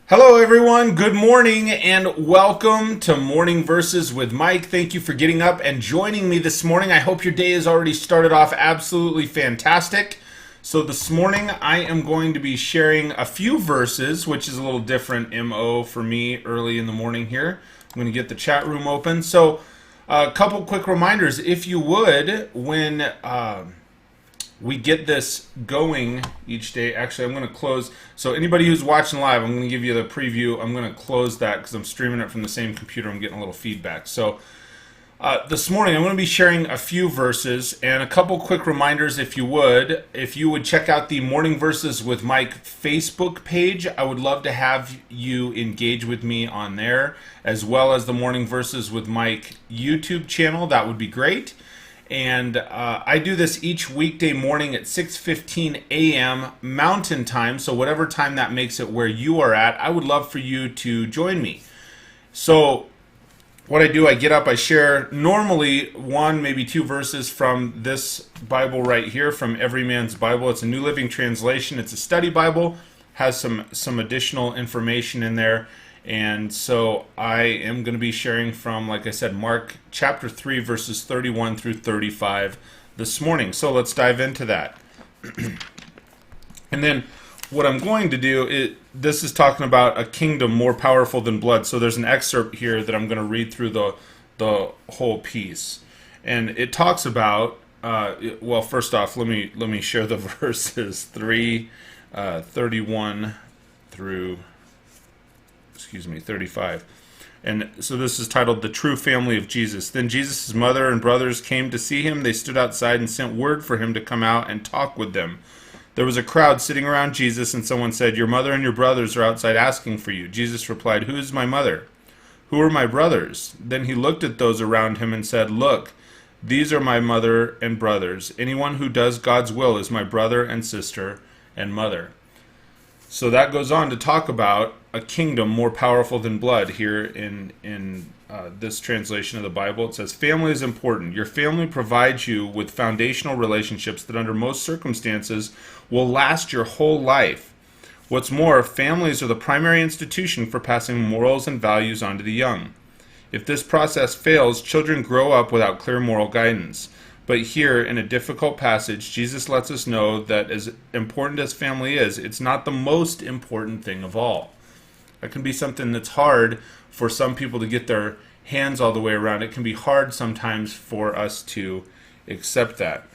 Hello, everyone. Good morning and welcome to Morning Verses with Mike. Thank you for getting up and joining me this morning. I hope your day has already started off absolutely fantastic. So this morning I am going to be sharing a few verses, which is a little different MO for me early in the morning here. I'm going to get the chat room open. So a couple quick reminders, if you would, when we get this going each day. Actually, I'm going to close. So anybody who's watching live, I'm going to give you the preview. I'm going to close that because I'm streaming it from the same computer. I'm getting a little feedback. So this morning, I'm going to be sharing a few verses and a couple quick reminders. If you would check out the Morning Verses with Mike Facebook page. I would love to have you engage with me on there, as well as the Morning Verses with Mike YouTube channel. That would be great. And I do this each weekday morning at 6:15 a.m. Mountain Time, so whatever time that makes it where you are at, I would love for you to join me. So what I do, I get up, I share normally one, maybe two verses from this Bible right here, from Every Man's Bible. It's a New Living Translation. It's a study Bible, has some additional information in there. And so I am going to be sharing from, like I said, Mark chapter 3, verses 31 through 35 this morning. So let's dive into that. And then what I'm going to do, this is talking about a kingdom more powerful than blood. So there's an excerpt here that I'm going to read through the whole piece. And it talks about, well, first off, let me share the verses 31 through 35. And so this is titled The True Family of Jesus. Then Jesus' mother and brothers came to see him. They stood outside and sent word for him to come out and talk with them. There was a crowd sitting around Jesus, and someone said, "Your mother and your brothers are outside asking for you." Jesus replied, "Who is my mother? Who are my brothers?" Then he looked at those around him and said, "Look, these are my mother and brothers. Anyone who does God's will is my brother and sister and mother." So that goes on to talk about a kingdom more powerful than blood here in this translation of the Bible. It says, family is important. Your family provides you with foundational relationships that under most circumstances will last your whole life. What's more, families are the primary institution for passing morals and values on to the young. If this process fails, children grow up without clear moral guidance. But here, in a difficult passage, Jesus lets us know that as important as family is, it's not the most important thing of all. That can be something that's hard for some people to get their hands all the way around. It can be hard sometimes for us to accept that.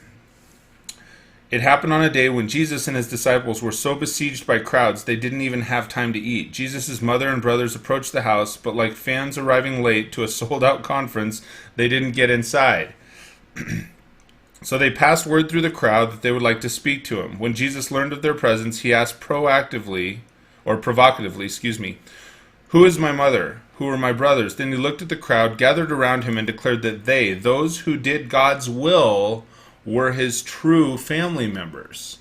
It happened on a day when Jesus and his disciples were so besieged by crowds they didn't even have time to eat. Jesus' mother and brothers approached the house, but like fans arriving late to a sold-out conference, they didn't get inside. So they passed word through the crowd that they would like to speak to him. When Jesus learned of their presence, he asked provocatively, "Who is my mother? Who are my brothers?" Then he looked at the crowd gathered around him and declared that those who did God's will, were his true family members.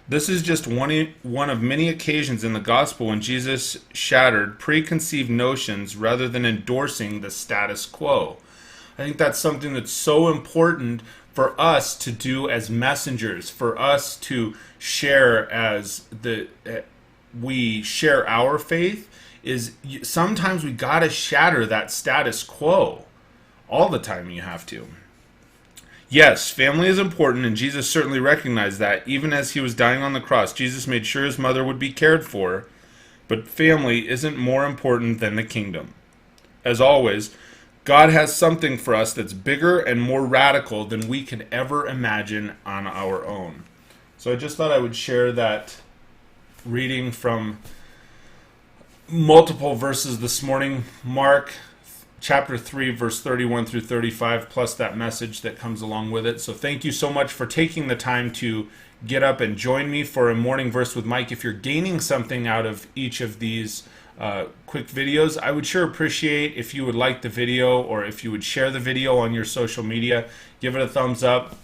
This is just one of many occasions in the gospel when Jesus shattered preconceived notions rather than endorsing the status quo. I think that's something that's so important for us to do as messengers, for us to share as we share our faith, is sometimes we got to shatter that status quo. All the time you have to. Yes, family is important, and Jesus certainly recognized that. Even as he was dying on the cross, Jesus made sure his mother would be cared for, but family isn't more important than the kingdom. As always, God has something for us that's bigger and more radical than we can ever imagine on our own. So I just thought I would share that reading from multiple verses this morning. Mark chapter 3, verse 31 through 35, plus that message that comes along with it. So thank you so much for taking the time to get up and join me for a morning verse with Mike. If you're gaining something out of each of these quick videos, I would sure appreciate if you would like the video, or if you would share the video on your social media, give it a thumbs up.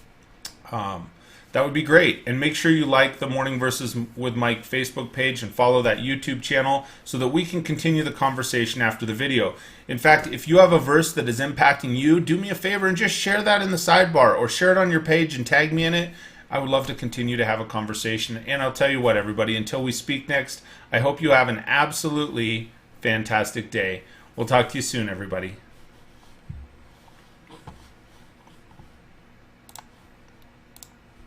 That would be great. And make sure you like the Morning Verses with Mike Facebook page and follow that YouTube channel so that we can continue the conversation after the video. In fact, if you have a verse that is impacting you, do me a favor and just share that in the sidebar, or share it on your page and tag me in it. I would love to continue to have a conversation. And I'll tell you what, everybody, until we speak next, I hope you have an absolutely fantastic day. We'll talk to you soon, everybody.